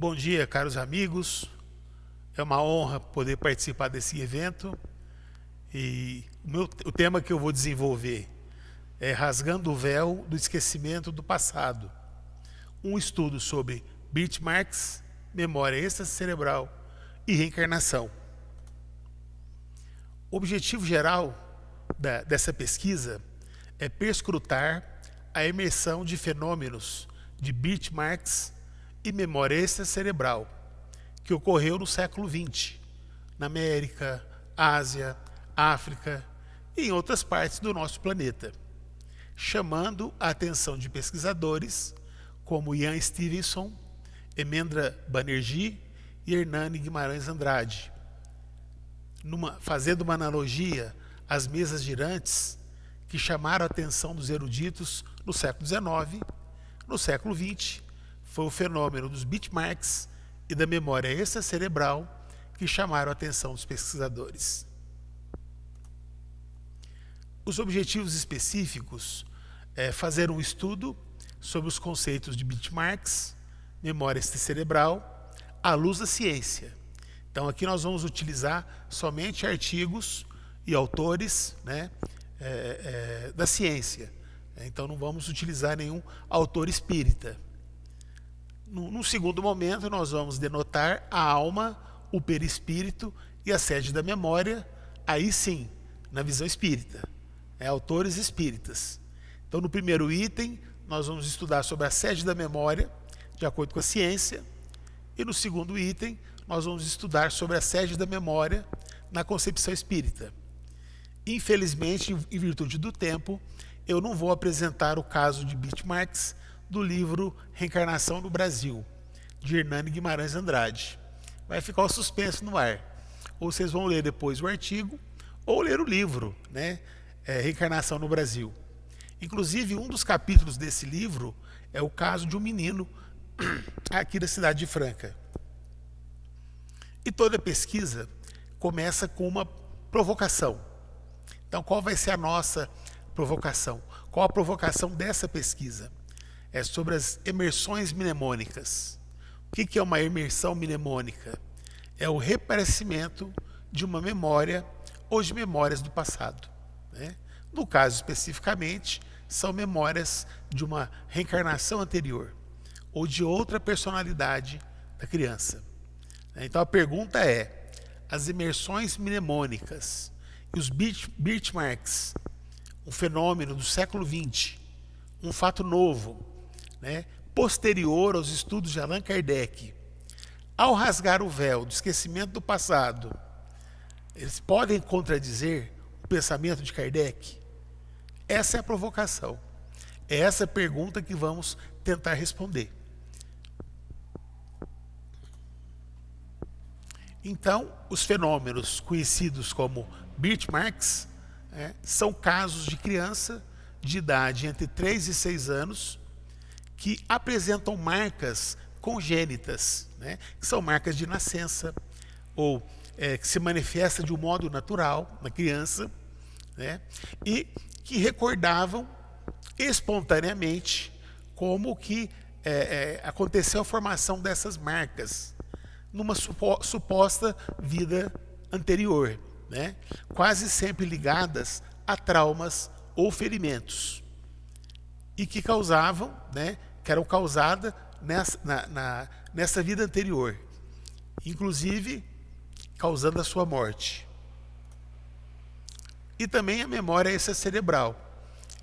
Bom dia, caros amigos. É uma honra poder participar desse evento. E o tema que eu vou desenvolver é Rasgando o Véu do Esquecimento do Passado. Um estudo sobre birthmarks, memória extracerebral e reencarnação. O objetivo geral dessa pesquisa é perscrutar a imersão de fenômenos de birthmarks e memória extracerebral que ocorreu no século XX, na América, Ásia, África e em outras partes do nosso planeta, chamando a atenção de pesquisadores como Ian Stevenson, Emendra Banerjee e Hernani Guimarães Andrade, fazendo uma analogia às mesas girantes que chamaram a atenção dos eruditos no século XIX. No século XX, foi o fenômeno dos birthmarks e da memória extracerebral que chamaram a atenção dos pesquisadores. Os objetivos específicos é fazer um estudo sobre os conceitos de birthmarks, memória extracerebral, à luz da ciência. Então aqui nós vamos utilizar somente artigos e autores, da ciência. Então não vamos utilizar nenhum autor espírita. Num segundo momento, nós vamos denotar a alma, o perispírito e a sede da memória, aí sim, na visão espírita, autores espíritas. Então, no primeiro item, nós vamos estudar sobre a sede da memória, de acordo com a ciência, e no segundo item, nós vamos estudar sobre a sede da memória na concepção espírita. Infelizmente, em virtude do tempo, eu não vou apresentar o caso de birthmarks do livro Reencarnação no Brasil, de Hernani Guimarães Andrade. Vai ficar o suspense no ar. Ou vocês vão ler depois o artigo, ou ler o livro, Reencarnação no Brasil. Inclusive, um dos capítulos desse livro é o caso de um menino aqui da cidade de Franca. E toda pesquisa começa com uma provocação. Então, qual vai ser a nossa provocação? Qual a provocação dessa pesquisa? É sobre as imersões mnemônicas. O que é uma imersão mnemônica? É o reaparecimento de uma memória ou de memórias do passado. No caso especificamente, são memórias de uma reencarnação anterior ou de outra personalidade da criança. Então a pergunta é: as imersões mnemônicas e os birthmarks, um fenômeno do século XX, um fato novo, posterior aos estudos de Allan Kardec, ao rasgar o véu do esquecimento do passado, eles podem contradizer o pensamento de Kardec? Essa é a provocação. É essa pergunta que vamos tentar responder. Então, os fenômenos conhecidos como birthmarks são casos de criança de idade entre 3 e 6 anos que apresentam marcas congênitas, que são marcas de nascença, ou que se manifesta de um modo natural na criança, e que recordavam espontaneamente como que aconteceu a formação dessas marcas numa suposta vida anterior, quase sempre ligadas a traumas ou ferimentos, e que causavam, que eram causadas nessa vida anterior, inclusive causando a sua morte. E também a memória extracerebral,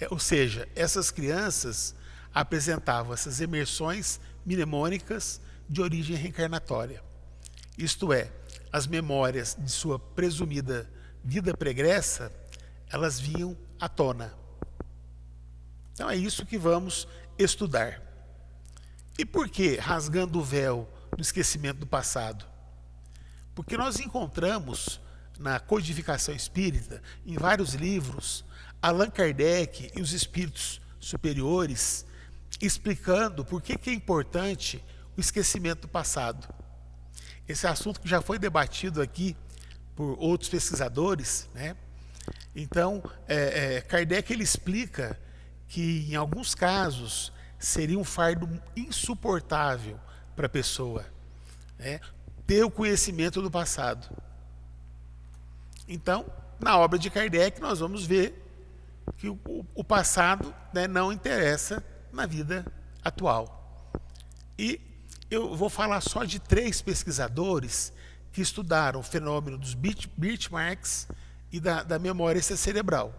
ou seja, essas crianças apresentavam essas imersões mnemônicas de origem reencarnatória. Isto é, as memórias de sua presumida vida pregressa, elas vinham à tona. Então é isso que vamos estudar. E por que rasgando o véu do esquecimento do passado? Porque nós encontramos na codificação espírita, em vários livros, Allan Kardec e os espíritos superiores explicando por que é importante o esquecimento do passado. Esse assunto que já foi debatido aqui por outros pesquisadores, Então, Kardec ele explica que em alguns casos seria um fardo insuportável para a pessoa, né, ter o conhecimento do passado. Então, na obra de Kardec, nós vamos ver que o passado, né, não interessa na vida atual. E eu vou falar só de 3 pesquisadores que estudaram o fenômeno dos birthmarks e da memória extracerebral.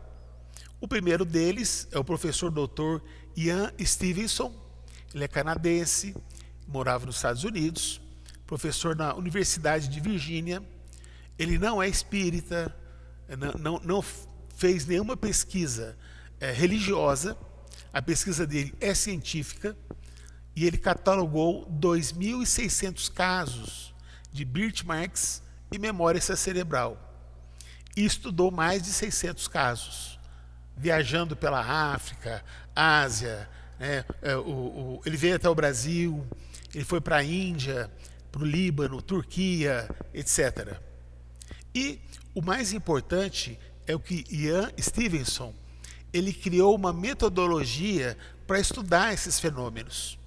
O primeiro deles é o professor Dr. Ian Stevenson. Ele é canadense, morava nos Estados Unidos, professor na Universidade de Virgínia. Ele não é espírita, não fez nenhuma pesquisa religiosa. A pesquisa dele é científica e ele catalogou 2.600 casos de birthmarks e memória extracerebral e estudou mais de 600 casos, viajando pela África, Ásia, né? Ele veio até o Brasil, ele foi para a Índia, para o Líbano, Turquia, etc. E o mais importante é o que Ian Stevenson, ele criou uma metodologia para estudar esses fenômenos,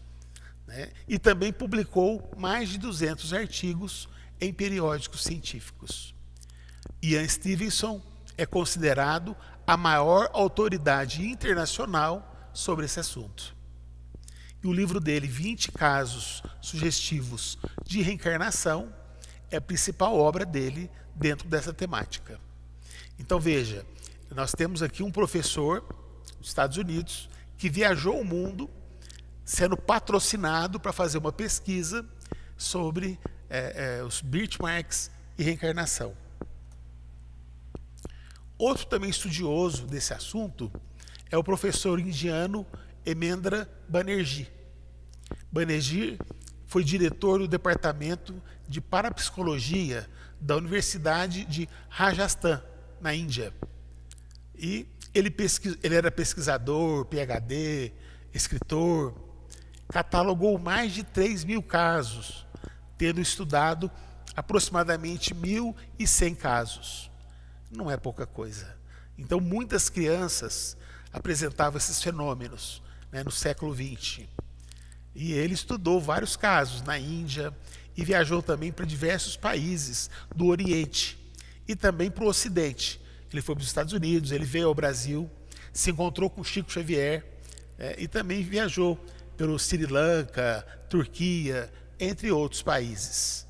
né? E também publicou mais de 200 artigos em periódicos científicos. Ian Stevenson é considerado a maior autoridade internacional sobre esse assunto. E o livro dele, 20 casos sugestivos de reencarnação, é a principal obra dele dentro dessa temática. Então veja, nós temos aqui um professor dos Estados Unidos que viajou o mundo sendo patrocinado para fazer uma pesquisa sobre os birthmarks e reencarnação. Outro também estudioso desse assunto é o professor indiano Hemendra Banerjee. Banerjee foi diretor do departamento de parapsicologia da Universidade de Rajasthan, na Índia. E ele era pesquisador, PhD, escritor, catalogou mais de 3.000 casos, tendo estudado aproximadamente 1.100 casos. Não é pouca coisa. Então, muitas crianças apresentavam esses fenômenos, né, no século XX. E ele estudou vários casos na Índia e viajou também para diversos países do Oriente e também para o Ocidente. Ele foi para os Estados Unidos, ele veio ao Brasil, se encontrou com Chico Xavier e também viajou pelo Sri Lanka, Turquia, entre outros países.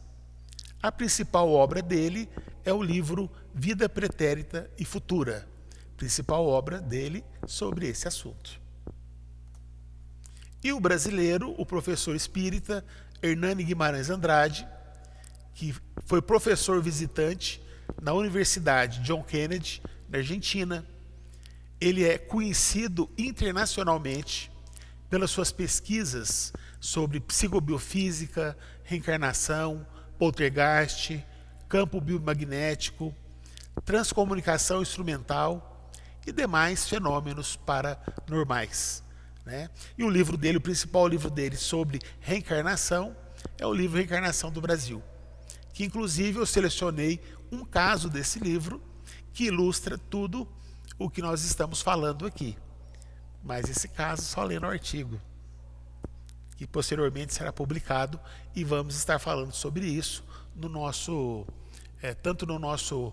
A principal obra dele é o livro Vida Pretérita e Futura, principal obra dele sobre esse assunto. E o brasileiro, o professor espírita Hernani Guimarães Andrade, que foi professor visitante na Universidade John Kennedy, na Argentina. Ele é conhecido internacionalmente pelas suas pesquisas sobre psicobiofísica, reencarnação, poltergeist, campo biomagnético, transcomunicação instrumental e demais fenômenos paranormais, né? E o livro dele, o principal livro dele sobre reencarnação, é o livro Reencarnação do Brasil, que inclusive eu selecionei um caso desse livro que ilustra tudo o que nós estamos falando aqui. Mas esse caso só lendo o artigo, que posteriormente será publicado, e vamos estar falando sobre isso no nosso, tanto no nosso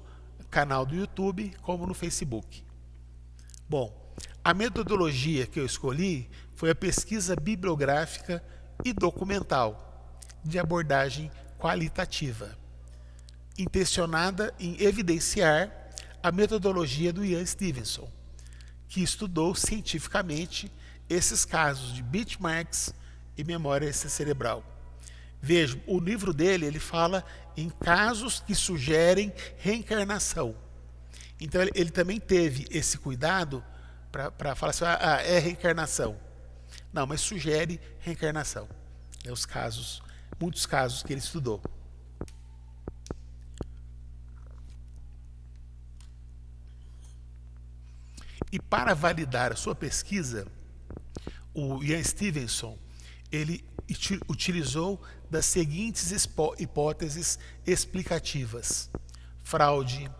canal do YouTube como no Facebook. Bom, a metodologia que eu escolhi foi a pesquisa bibliográfica e documental de abordagem qualitativa, intencionada em evidenciar a metodologia do Ian Stevenson, que estudou cientificamente esses casos de birthmarks e memória extracerebral. Vejam, o livro dele, ele fala em casos que sugerem reencarnação. Então ele também teve esse cuidado para falar assim, é reencarnação. Não, mas sugere reencarnação. É os casos, muitos casos que ele estudou. E para validar a sua pesquisa, o Ian Stevenson, ele utilizou das seguintes hipóteses explicativas: fraude,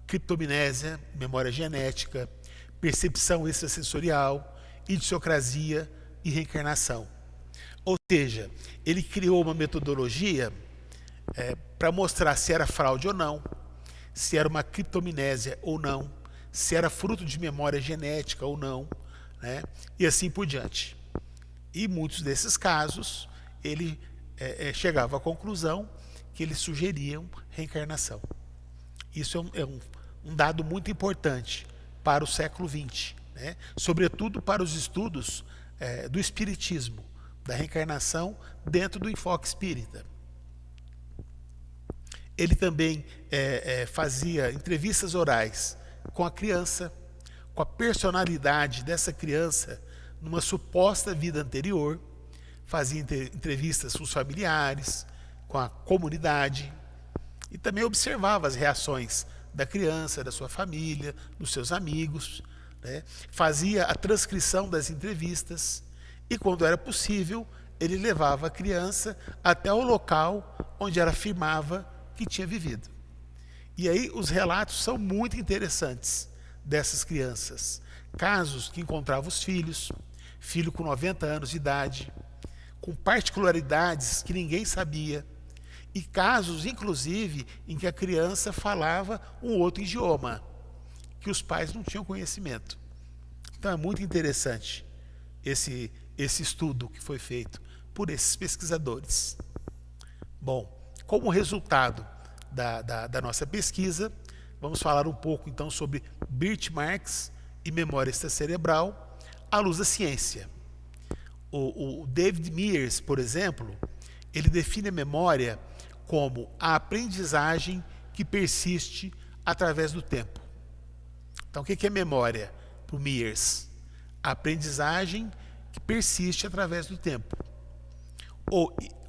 criptomnésia, memória genética, percepção extrasensorial, idiosincrasia e reencarnação. Ou seja, ele criou uma metodologia para mostrar se era fraude ou não, se era uma criptomnésia ou não, se era fruto de memória genética ou não, né? E assim por diante. E muitos desses casos, ele chegava à conclusão que eles sugeriam reencarnação. Isso é um dado muito importante para o século XX, né? Sobretudo para os estudos do espiritismo, da reencarnação dentro do enfoque espírita. Ele também fazia entrevistas orais com a criança, com a personalidade dessa criança numa suposta vida anterior, fazia entrevistas com os familiares, com a comunidade, e também observava as reações da criança, da sua família, dos seus amigos, né? Fazia a transcrição das entrevistas e, quando era possível, ele levava a criança até o local onde ela afirmava que tinha vivido. E aí os relatos são muito interessantes dessas crianças. Casos que encontravam os filhos, filho com 90 anos de idade, com particularidades que ninguém sabia, e casos, inclusive, em que a criança falava um outro idioma, que os pais não tinham conhecimento. Então é muito interessante esse estudo que foi feito por esses pesquisadores. Bom, como resultado da nossa pesquisa, vamos falar um pouco então sobre birthmarks e memória extracerebral à luz da ciência. O David Mears, por exemplo, ele define a memória como a aprendizagem que persiste através do tempo. Então, o que é memória para o Mears? A aprendizagem que persiste através do tempo.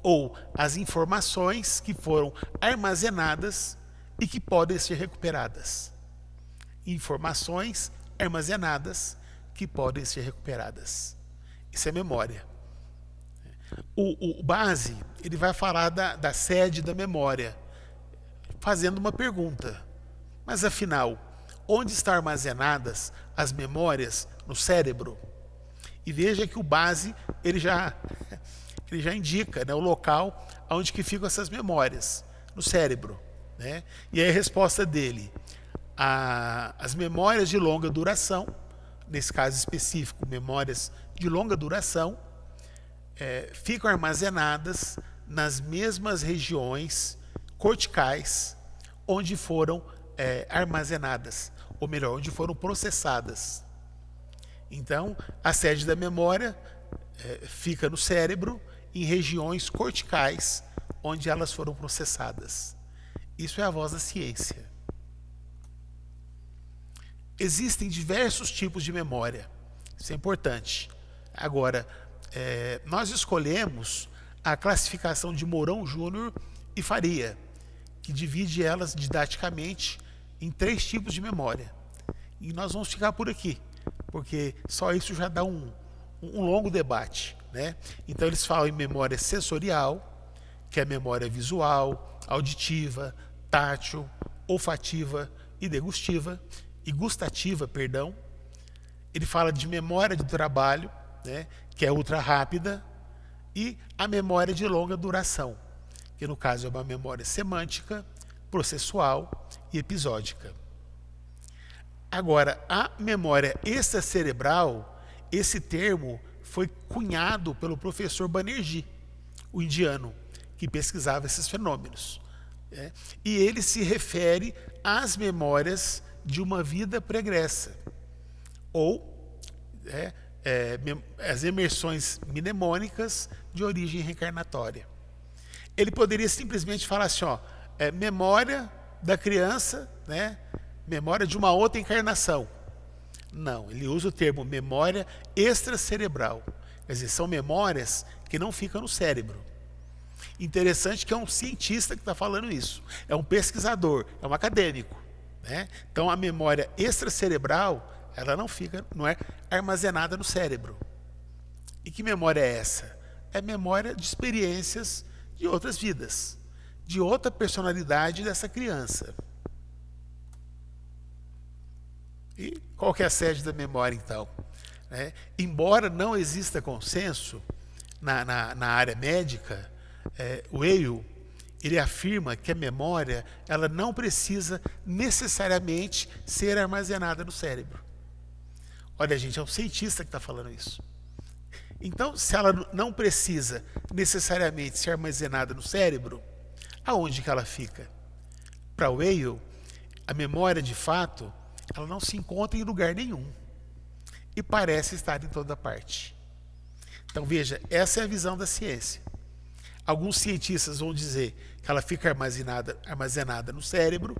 Ou as informações que foram armazenadas e que podem ser recuperadas. Informações armazenadas que podem ser recuperadas. Isso é memória. O Base, ele vai falar da sede da memória, fazendo uma pergunta. Mas afinal, onde estão armazenadas as memórias no cérebro? E veja que o Base, ele já indica, né, o local onde que ficam essas memórias, no cérebro, né? E aí a resposta dele: as memórias de longa duração, nesse caso específico, memórias de longa duração, ficam armazenadas nas mesmas regiões corticais onde foram armazenadas, ou melhor, onde foram processadas. Então, a sede da memória fica no cérebro, em regiões corticais onde elas foram processadas. Isso é a voz da ciência. Existem diversos tipos de memória, isso é importante. Agora, nós escolhemos a classificação de Mourão Júnior e Faria, que divide elas didaticamente em 3 tipos de memória. E nós vamos ficar por aqui, porque só isso já dá um longo debate, né? Então eles falam em memória sensorial, que é a memória visual, auditiva, tátil, olfativa e degustiva, e gustativa, perdão. Ele fala de memória de trabalho, né, que é ultra rápida, e a memória de longa duração, que no caso é uma memória semântica, processual e episódica. Agora, a memória extracerebral, esse termo foi cunhado pelo professor Banerjee, o indiano, que pesquisava esses fenômenos. E ele se refere às memórias de uma vida pregressa, ou as imersões mnemônicas de origem reencarnatória. Ele poderia simplesmente falar assim, memória da criança, né, memória de uma outra encarnação. Não, ele usa o termo memória extracerebral. Quer dizer, são memórias que não ficam no cérebro. Interessante que é um cientista que está falando isso. É um pesquisador, é um acadêmico, né? Então a memória extracerebral, ela não é armazenada no cérebro. E que memória é essa? É memória de experiências de outras vidas, de outra personalidade dessa criança. E qual que é a sede da memória, então? Embora não exista consenso na área médica, o Weil, ele afirma que a memória ela não precisa necessariamente ser armazenada no cérebro. Olha, gente, é um cientista que está falando isso. Então, se ela não precisa necessariamente ser armazenada no cérebro, aonde que ela fica? Para Weil, a memória, de fato, ela não se encontra em lugar nenhum e parece estar em toda parte. Então, veja, essa é a visão da ciência. Alguns cientistas vão dizer que ela fica armazenada no cérebro,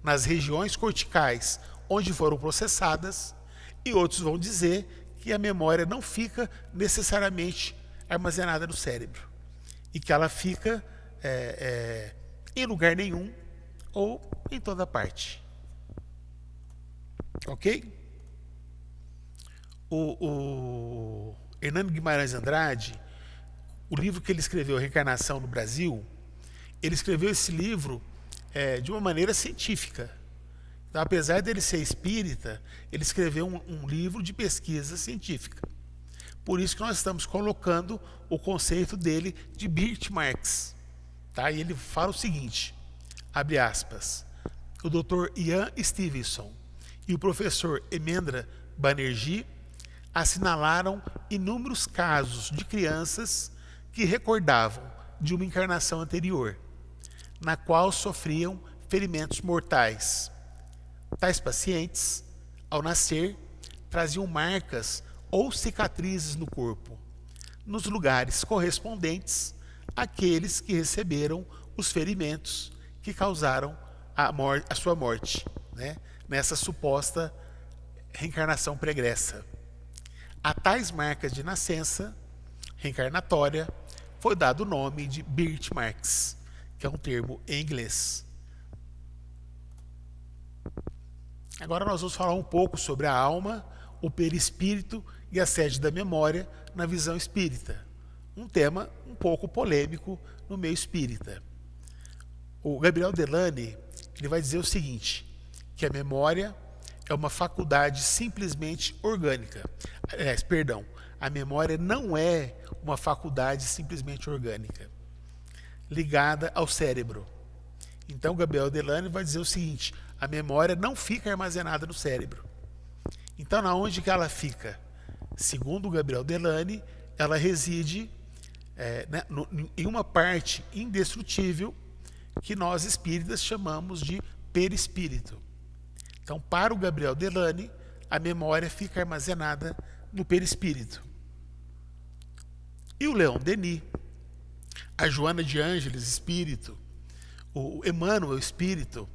nas regiões corticais onde foram processadas, e outros vão dizer que a memória não fica necessariamente armazenada no cérebro e que ela fica em lugar nenhum ou em toda parte. Ok? O Hernando Guimarães Andrade, o livro que ele escreveu, Reencarnação no Brasil, ele escreveu esse livro de uma maneira científica. Então, apesar dele ser espírita, ele escreveu um livro de pesquisa científica. Por isso que nós estamos colocando o conceito dele de birthmarks. Tá? E ele fala o seguinte, abre aspas, o Dr. Ian Stevenson e o professor Emendra Banerjee assinalaram inúmeros casos de crianças que recordavam de uma encarnação anterior, na qual sofriam ferimentos mortais. Tais pacientes, ao nascer, traziam marcas ou cicatrizes no corpo, nos lugares correspondentes àqueles que receberam os ferimentos que causaram a sua morte, né? Nessa suposta reencarnação pregressa. A tais marcas de nascença reencarnatória foi dado o nome de birthmarks, que é um termo em inglês. Agora nós vamos falar um pouco sobre a alma, o perispírito e a sede da memória na visão espírita. Um tema um pouco polêmico no meio espírita. O Gabriel Delany, ele vai dizer o seguinte, que a memória é uma faculdade simplesmente orgânica. A memória não é uma faculdade simplesmente orgânica, ligada ao cérebro. Então, Gabriel Delany vai dizer o seguinte, a memória não fica armazenada no cérebro. Então, na onde que ela fica? Segundo o Gabriel Delany, ela reside em uma parte indestrutível que nós espíritas chamamos de perispírito. Então, para o Gabriel Delany, a memória fica armazenada no perispírito. E o Leon Denis, a Joana de Ângeles, espírito, o Emmanuel, espírito,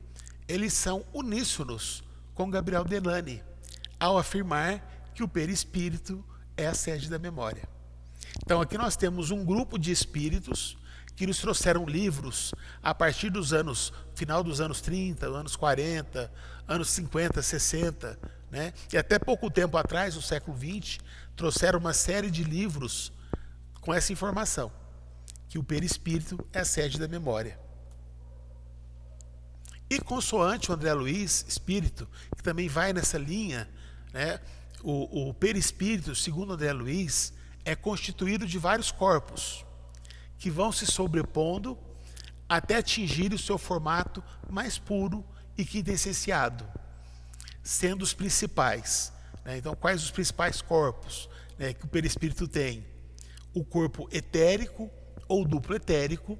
eles são uníssonos com Gabriel Delany, ao afirmar que o perispírito é a sede da memória. Então, aqui nós temos um grupo de espíritos que nos trouxeram livros a partir final dos anos 30, anos 40, anos 50, 60, né? E até pouco tempo atrás, no século 20, trouxeram uma série de livros com essa informação, que o perispírito é a sede da memória. E consoante o André Luiz, espírito, que também vai nessa linha, né? O perispírito, segundo André Luiz, é constituído de vários corpos, que vão se sobrepondo até atingir o seu formato mais puro e quintessenciado, sendo os principais. Né? Então, quais os principais corpos, né, que o perispírito tem? O corpo etérico ou duplo etérico,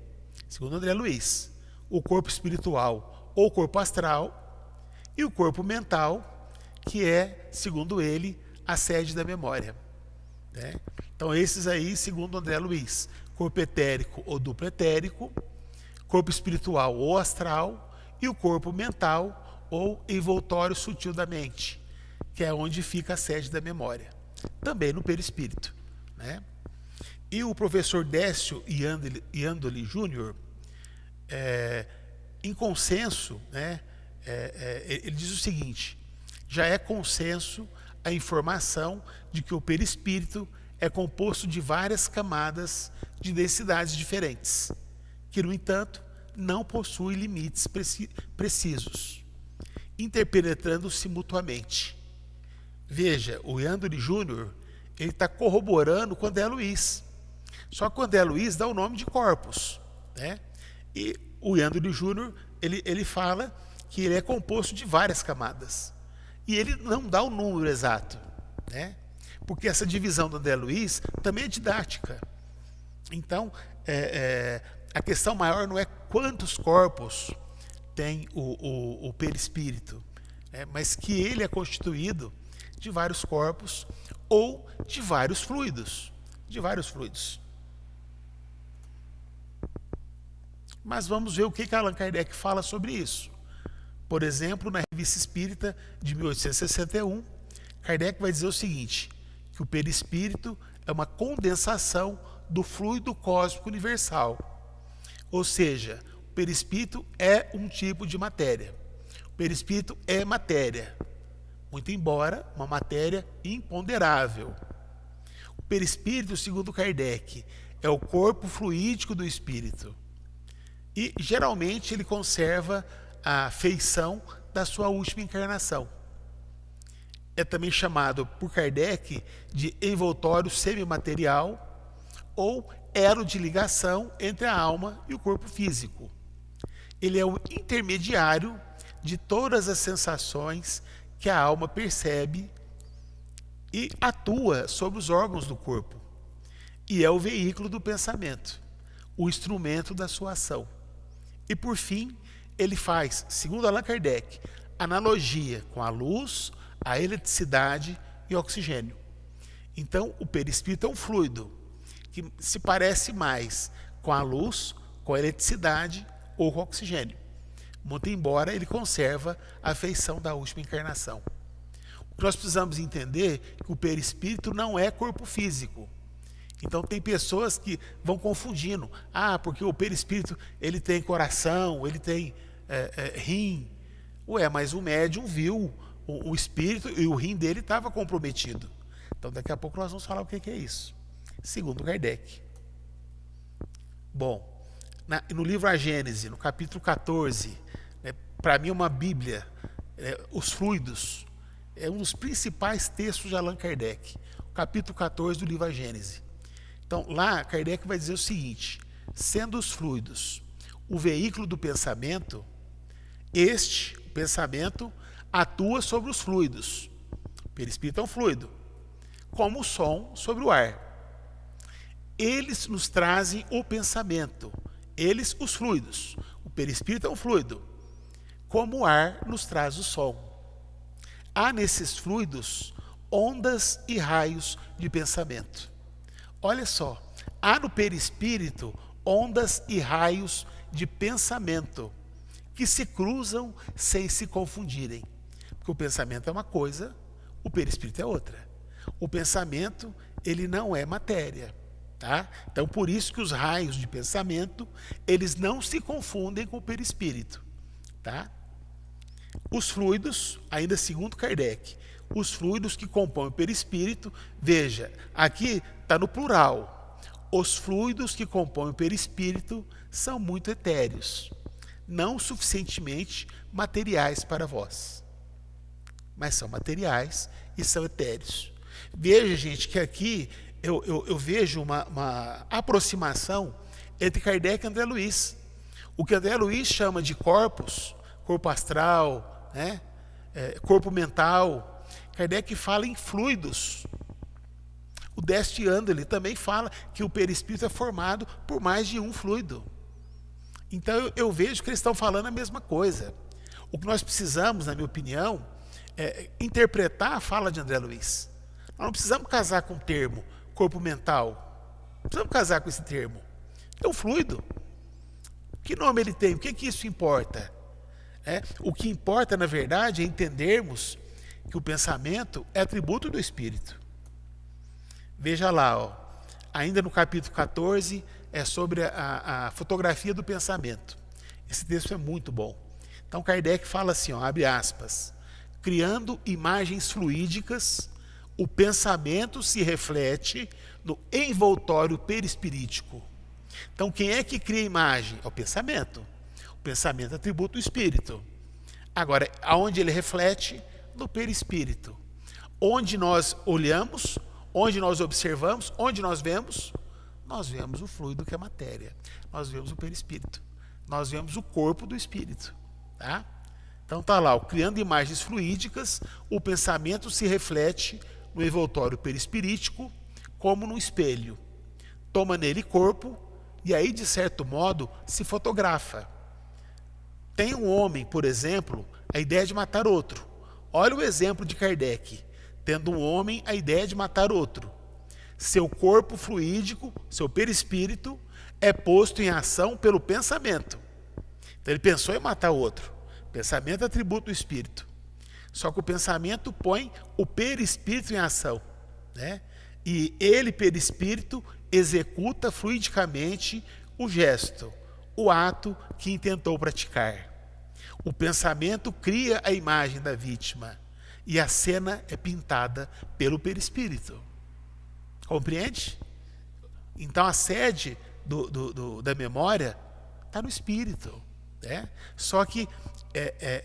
segundo André Luiz, o corpo espiritual ou corpo astral, e o corpo mental, que é, segundo ele, a sede da memória. Né? Então, esses aí, segundo André Luiz, corpo etérico ou duplo etérico, corpo espiritual ou astral, e o corpo mental ou envoltório sutil da mente, que é onde fica a sede da memória, também no perispírito. Né? E o professor Décio Iandoli Júnior, em consenso, né, ele diz o seguinte, já é consenso a informação de que o perispírito é composto de várias camadas de densidades diferentes, que, no entanto, não possui limites precisos, interpenetrando-se mutuamente. Veja, o Iandoli Júnior, ele está corroborando com o André Luiz. Só que o André Luiz dá o nome de corpos, né? E o Yandere Júnior, ele fala que ele é composto de várias camadas. E ele não dá o número exato, né? Porque essa divisão do André Luiz também é didática. Então, a questão maior não é quantos corpos tem o perispírito, mas que ele é constituído de vários corpos ou de vários fluidos. Mas vamos ver o que Allan Kardec fala sobre isso. Por exemplo, na Revista Espírita de 1861, Kardec vai dizer o seguinte, que o perispírito é uma condensação do fluido cósmico universal. Ou seja, o perispírito é um tipo de matéria. O perispírito é matéria, muito embora uma matéria imponderável. O perispírito, segundo Kardec, é o corpo fluídico do espírito. E, geralmente, ele conserva a feição da sua última encarnação. É também chamado por Kardec de envoltório semimaterial ou elo de ligação entre a alma e o corpo físico. Ele é o intermediário de todas as sensações que a alma percebe e atua sobre os órgãos do corpo. E é o veículo do pensamento, o instrumento da sua ação. E, por fim, ele faz, segundo Allan Kardec, analogia com a luz, a eletricidade e o oxigênio. Então, o perispírito é um fluido que se parece mais com a luz, com a eletricidade ou com o oxigênio, muito embora ele conserva a feição da última encarnação. O que nós precisamos entender é que o perispírito não é corpo físico. Então tem pessoas que vão confundindo. Porque o perispírito ele tem coração, ele tem rim. Mas o médium viu o espírito e o rim dele estava comprometido. Então daqui a pouco nós vamos falar o que é isso. Segundo Kardec. Bom, no livro A Gênese, no capítulo 14, para mim é uma bíblia, os fluidos, é um dos principais textos de Allan Kardec. O capítulo 14 do livro A Gênese. Então, lá, Kardec vai dizer o seguinte, sendo os fluidos o veículo do pensamento, o pensamento, atua sobre os fluidos. O perispírito é um fluido, como o som sobre o ar. Eles nos trazem o pensamento, eles, os fluidos. O perispírito é um fluido, como o ar nos traz o som. Há nesses fluidos ondas e raios de pensamento. Olha só, há no perispírito ondas e raios de pensamento que se cruzam sem se confundirem. Porque o pensamento é uma coisa, o perispírito é outra. O pensamento, ele não é matéria, tá? Então, por isso que os raios de pensamento, eles não se confundem com o perispírito, tá? Os fluidos, ainda segundo Kardec, os fluidos que compõem o perispírito, veja, aqui está no plural. Os fluidos que compõem o perispírito são muito etéreos, não suficientemente materiais para vós. Mas são materiais e são etéreos. Veja, gente, que aqui eu vejo uma aproximação entre Kardec e André Luiz. O que André Luiz chama de corpos, corpo astral, corpo mental, Kardec fala em fluidos. O Deste André também fala que o perispírito é formado por mais de um fluido. Então eu vejo que eles estão falando a mesma coisa. O que nós precisamos, na minha opinião, é interpretar a fala de André Luiz. Nós não precisamos casar com o termo corpo mental. Não precisamos casar com esse termo. É um fluido. Que nome ele tem? O que isso importa? O que importa, na verdade, é entendermos que o pensamento é atributo do espírito. Veja lá, ainda no capítulo 14, é sobre a fotografia do pensamento. Esse texto é muito bom. Então Kardec fala assim, abre aspas, criando imagens fluídicas, o pensamento se reflete no envoltório perispirítico. Então quem é que cria a imagem? É o pensamento. O pensamento é atributo do espírito. Agora, aonde ele reflete? No perispírito. Onde nós olhamos, onde nós observamos, onde nós vemos o fluido que é matéria. Nós vemos o perispírito. nós vemos o corpo do espírito, tá? Então tá lá, criando imagens fluídicas, o pensamento se reflete no envoltório perispirítico como num espelho. Toma nele corpo e aí, de certo modo, se fotografa. Tem um homem, por exemplo, a ideia de matar outro. Olha o exemplo de Kardec, tendo um homem a ideia de matar outro. Seu corpo fluídico, seu perispírito, é posto em ação pelo pensamento. Então ele pensou em matar o outro. Pensamento é atributo do espírito. Só que o pensamento põe o perispírito em ação, né? E ele, perispírito, executa fluidicamente o gesto, o ato que intentou praticar. O pensamento cria a imagem da vítima e a cena é pintada pelo perispírito. Compreende? Então a sede da memória está no espírito, né? Só que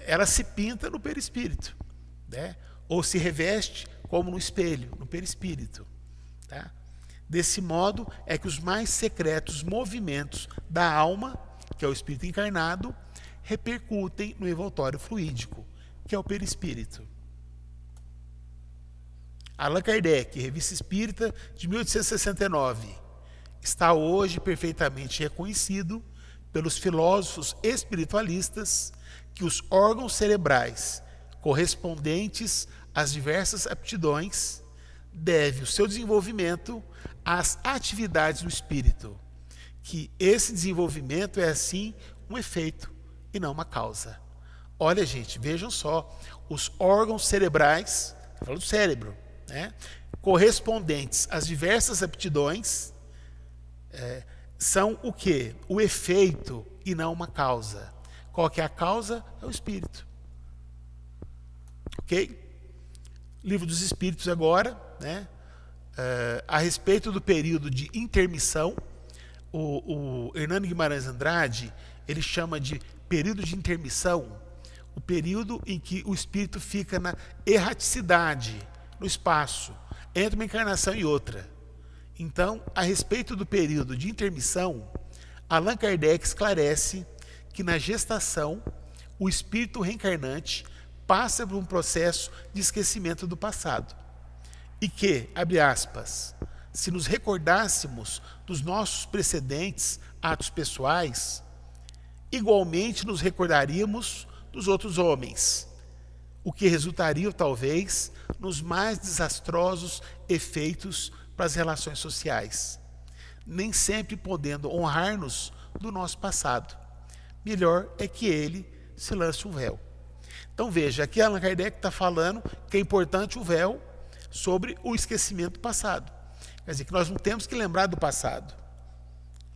ela se pinta no perispírito, né? Ou se reveste como no espelho, no perispírito, tá? Desse modo é que os mais secretos movimentos da alma, que é o espírito encarnado, repercutem no envoltório fluídico, que é o perispírito. Allan Kardec, Revista Espírita de 1869, está hoje perfeitamente reconhecido pelos filósofos espiritualistas que os órgãos cerebrais correspondentes às diversas aptidões devem o seu desenvolvimento às atividades do espírito, que esse desenvolvimento é assim um efeito e não uma causa. Olha, gente, vejam só, os órgãos cerebrais, falando do cérebro, né, correspondentes às diversas aptidões, são o quê? O efeito e não uma causa. Qual que é a causa? É o espírito. Ok? Livro dos Espíritos agora, né? A respeito do período de intermissão, o Hernando Guimarães Andrade, ele chama de período de intermissão, o período em que o espírito fica na erraticidade, no espaço, entre uma encarnação e outra. Então, a respeito do período de intermissão, Allan Kardec esclarece que na gestação, o espírito reencarnante passa por um processo de esquecimento do passado. E que, abre aspas, se nos recordássemos dos nossos precedentes atos pessoais, igualmente nos recordaríamos dos outros homens, o que resultaria, talvez, nos mais desastrosos efeitos para as relações sociais, nem sempre podendo honrar-nos do nosso passado. Melhor é que ele se lance um véu. Então veja, aqui Allan Kardec está falando que é importante o véu sobre o esquecimento do passado. Quer dizer, que nós não temos que lembrar do passado,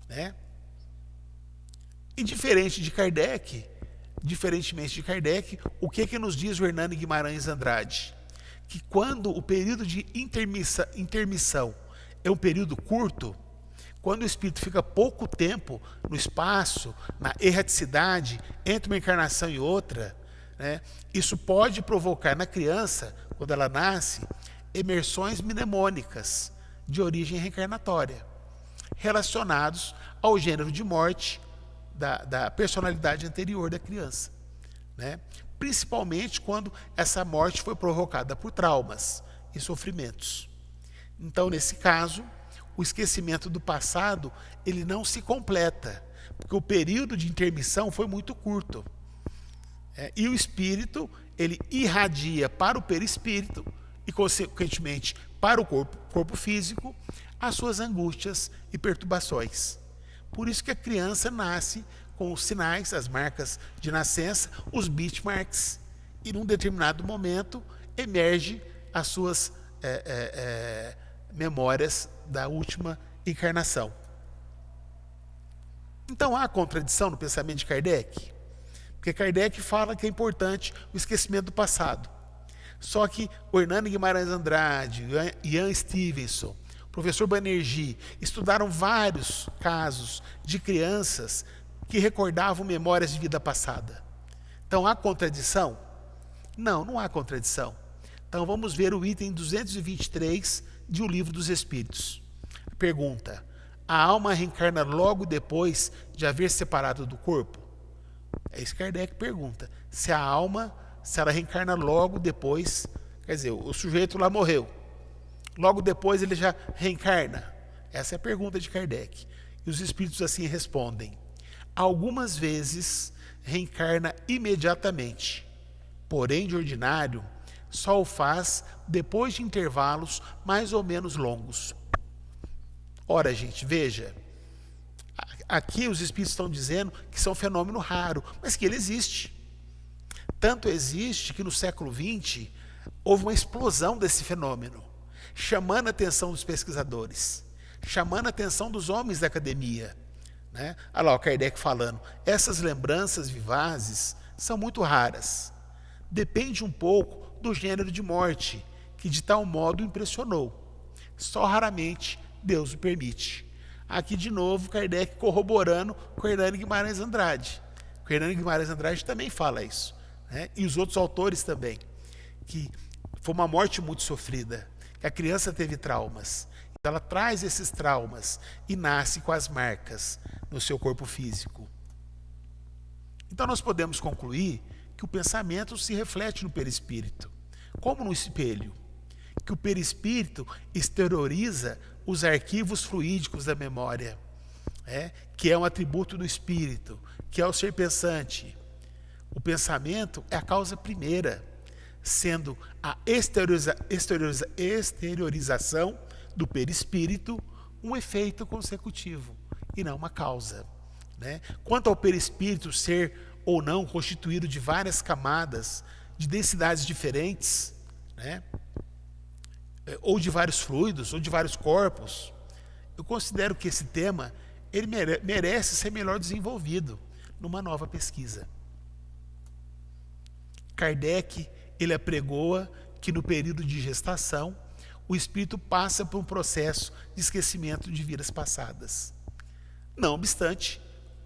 né? E diferentemente de Kardec, o que nos diz o Hernando Guimarães Andrade? Que quando o período de intermissão é um período curto, quando o espírito fica pouco tempo no espaço, na erraticidade, entre uma encarnação e outra, né, isso pode provocar na criança, quando ela nasce, emersões mnemônicas de origem reencarnatória, relacionados ao gênero de morte da personalidade anterior da criança, né? Principalmente quando essa morte foi provocada por traumas e sofrimentos. Então, nesse caso, o esquecimento do passado, ele não se completa, porque o período de intermissão foi muito curto. E o espírito, ele irradia para o perispírito e, consequentemente, para o corpo físico, as suas angústias e perturbações. Por isso que a criança nasce com os sinais, as marcas de nascença, os bitmarks, e num determinado momento emerge as suas memórias da última encarnação. Então há contradição no pensamento de Kardec? Porque Kardec fala que é importante o esquecimento do passado. Só que o Hernando Guimarães Andrade, Ian Stevenson, o professor Banerjee, estudaram vários casos de crianças que recordavam memórias de vida passada. Então há contradição? Não, não há contradição. Então vamos ver o item 223 de O Livro dos Espíritos. Pergunta: a alma reencarna logo depois de haver separado do corpo? É isso que Kardec pergunta. Se a alma, se ela reencarna logo depois, quer dizer, o sujeito lá morreu, logo depois ele já reencarna? Essa é a pergunta de Kardec. E os espíritos assim respondem: algumas vezes reencarna imediatamente, porém, de ordinário, só o faz depois de intervalos mais ou menos longos. Ora, gente, veja, aqui os espíritos estão dizendo que isso é um fenômeno raro, mas que ele existe. Tanto existe que no século XX houve uma explosão desse fenômeno, chamando a atenção dos pesquisadores, chamando a atenção dos homens da academia. Né? Olha lá o Kardec falando, essas lembranças vivazes são muito raras. Depende um pouco do gênero de morte, que de tal modo o impressionou. Só raramente Deus o permite. Aqui de novo Kardec corroborando com Hernani Guimarães Andrade. O Hernani Guimarães Andrade também fala isso, né? E os outros autores também, que foi uma morte muito sofrida, que a criança teve traumas. Ela traz esses traumas e nasce com as marcas no seu corpo físico. Então nós podemos concluir que o pensamento se reflete no perispírito, como no espelho, que o perispírito exterioriza os arquivos fluídicos da memória, que é um atributo do espírito, que é o ser pensante. O pensamento é a causa primeira, sendo a exteriorização do perispírito um efeito consecutivo e não uma causa. Quanto ao perispírito ser ou não constituído de várias camadas, de densidades diferentes, ou de vários fluidos, ou de vários corpos, eu considero que esse tema ele merece ser melhor desenvolvido numa nova pesquisa. Kardec ele apregoa que no período de gestação o espírito passa por um processo de esquecimento de vidas passadas. Não obstante,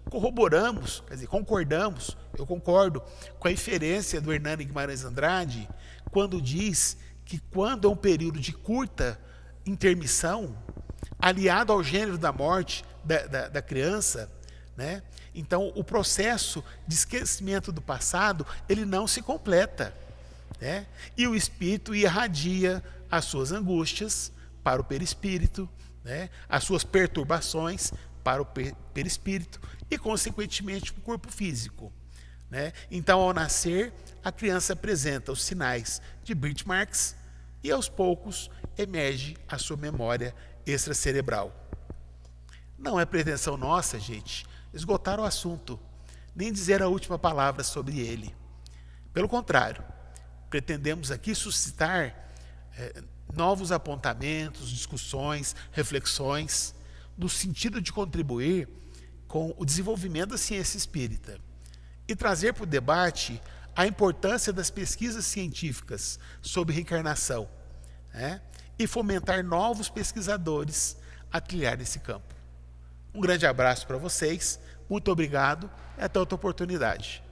corroboramos, quer dizer, concordamos, eu concordo com a inferência do Hernani Guimarães Andrade, quando diz que quando é um período de curta intermissão, aliado ao gênero da morte da criança, então o processo de esquecimento do passado, ele não se completa. E o espírito irradia as suas angústias para o perispírito, as suas perturbações para o perispírito e, consequentemente, para o corpo físico. Então, ao nascer, a criança apresenta os sinais de birthmarks e, aos poucos, emerge a sua memória extracerebral. Não é pretensão nossa, gente, esgotar o assunto, nem dizer a última palavra sobre ele. Pelo contrário, pretendemos aqui suscitar novos apontamentos, discussões, reflexões, no sentido de contribuir com o desenvolvimento da ciência espírita e trazer para o debate a importância das pesquisas científicas sobre reencarnação, e fomentar novos pesquisadores a trilhar esse campo. Um grande abraço para vocês, muito obrigado e até outra oportunidade.